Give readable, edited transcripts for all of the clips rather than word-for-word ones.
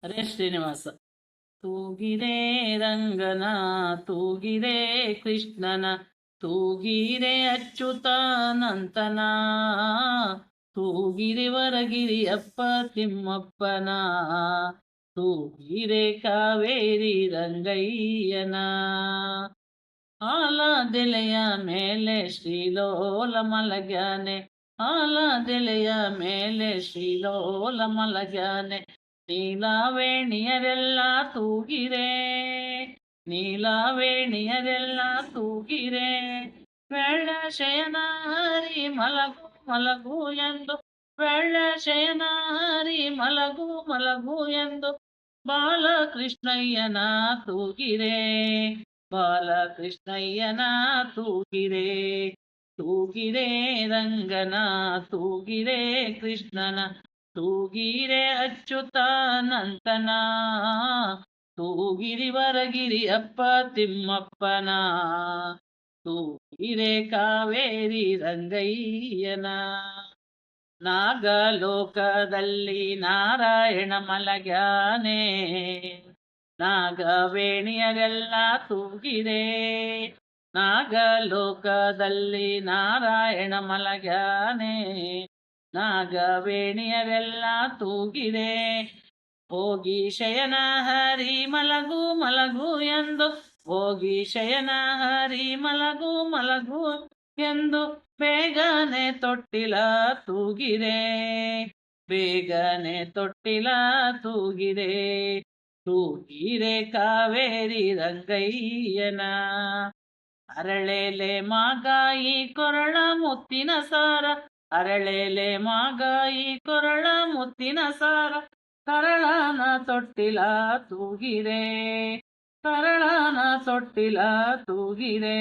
ಹರೇ ಶ್ರೀನಿವಾಸ. ತೂಗಿದೆ ರಂಗನ, ತೂಗಿದೆ ಕೃಷ್ಣನ, ತೂಗಿದೆ ಅಚ್ಯುತಾನಂತನ, ತೂಗಿದೆ ವರಗಿರಿಯಪ್ಪ ತಿಮ್ಮಪ್ಪನ, ತೂಗಿದೆ ಕಾವೇರಿ ರಂಗಯ್ಯನ. ಆಲದೆಲೆಯ ಮೇಲೆ ಶ್ರೀಲೋಲ ಮಲಗ್ಯಾನೆ, ಆಲದೆಲೆಯ ಮೇಲೆ ಶ್ರೀಲೋಲ ಮಲಗ್ಯಾನೆ. ನೀಲಾವೇಣಿಯರೆಲ್ಲ ತೂಗಿರೆ, ನೀಲಾವೇಣಿಯರೆಲ್ಲ ತೂಗಿರೆ. ಬೆಳ್ಳ ಶಯನ ಹರಿ ಮಲಗು ಮಲಗು ಎಂದು, ಬೆಳ್ಳ ಶಯನ ಹರಿ ಮಲಗು ಮಲಗು ಎಂದು ಬಾಲಕೃಷ್ಣಯ್ಯನ ತೂಗಿರೆ, ಬಾಲಕೃಷ್ಣಯ್ಯನ ತೂಗಿರೆ. ತೂಗಿರೆ ರಂಗನ, ತೂಗಿರೆ ಕೃಷ್ಣನ, ತೂಗಿರೆ ಅಚ್ಯುತಾನಂತನ, ತೂಗಿರಿ ವರಗಿರಿ ಅಪ್ಪ ತಿಮ್ಮಪ್ಪನ, ತೂಗಿರೆ ಕಾವೇರಿ ರಂಗಯ್ಯನ. ನಾಗಲೋಕದಲ್ಲಿ ನಾರಾಯಣ ಮಲಗ್ಯಾನೆ, ನಾಗವೇಣಿಯರೆಲ್ಲ ತೂಗಿರೆ. ನಾಗಲೋಕದಲ್ಲಿ ನಾರಾಯಣ ಮಲಗ್ಯಾನೆ, ನಾಗವೇಣಿಯರೆಲ್ಲ ತೂಗಿರೆ. ಹೋಗಿ ಶಯನ ಹರಿ ಮಲಗು ಮಲಗು ಎಂದು, ಹೋಗಿ ಶಯನ ಹರಿ ಮಲಗು ಮಲಗು ಎಂದು ಬೇಗನೆ ತೊಟ್ಟಿಲ ತೂಗಿರೆ, ಬೇಗನೆ ತೊಟ್ಟಿಲ ತೂಗಿರೆ. ತೂಗಿರೆ ಕಾವೇರಿ ರಂಗಯ್ಯನ. ಅರಳೆಲೆ ಮಾಗಾಯಿ ಕೊರಳ ಮುತ್ತಿನ ಸಾರ, ಅರಳೆಲೆ ಮಾಗಾಯಿ ಕೊರಳ ಮುತ್ತಿನ ಸಾರ, ಕರಳನ ತೊಟ್ಟಿಲ ತೂಗಿರೆ, ಕರಳನ ತೊಟ್ಟಿಲ ತೂಗಿರೆ.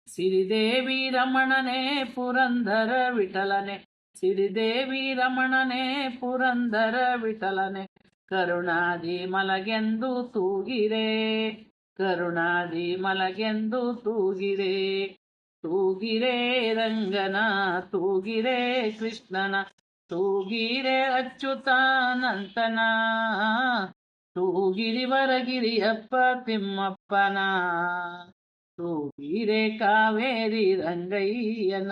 ಸಿರಿದೇವಿ ರಮಣನೆ ಪುರಂದರ ವಿಠಲನೆ, ಸಿರಿದೇವಿ ರಮಣನೆ ಪುರಂದರ ವಿಠಲನೆ, ಕರುಣಾದಿ ಮಲಗೆಂದು ತೂಗಿರೆ, ಕರುಣಾದಿ ಮಲಗೆಂದು ತೂಗಿರೆ. ತೂಗಿರೆ ರಂಗನ, ತೂಗಿರೆ ಕೃಷ್ಣನ, ತೂಗಿರೆ ಅಚ್ಯುತಾನಂತನ, ತೂಗಿರಿ ವರಗಿರಿಯಪ್ಪ ತಿಮ್ಮಪ್ಪನ, ತೂಗಿರೆ ಕಾವೇರಿ ರಂಗಯ್ಯನ,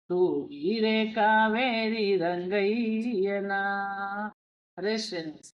ತೂಗಿರೆ ಕಾವೇರಿ ರಂಗಯ್ಯನ. ಹರೇ ಶ್ರೀನಿವಾಸ.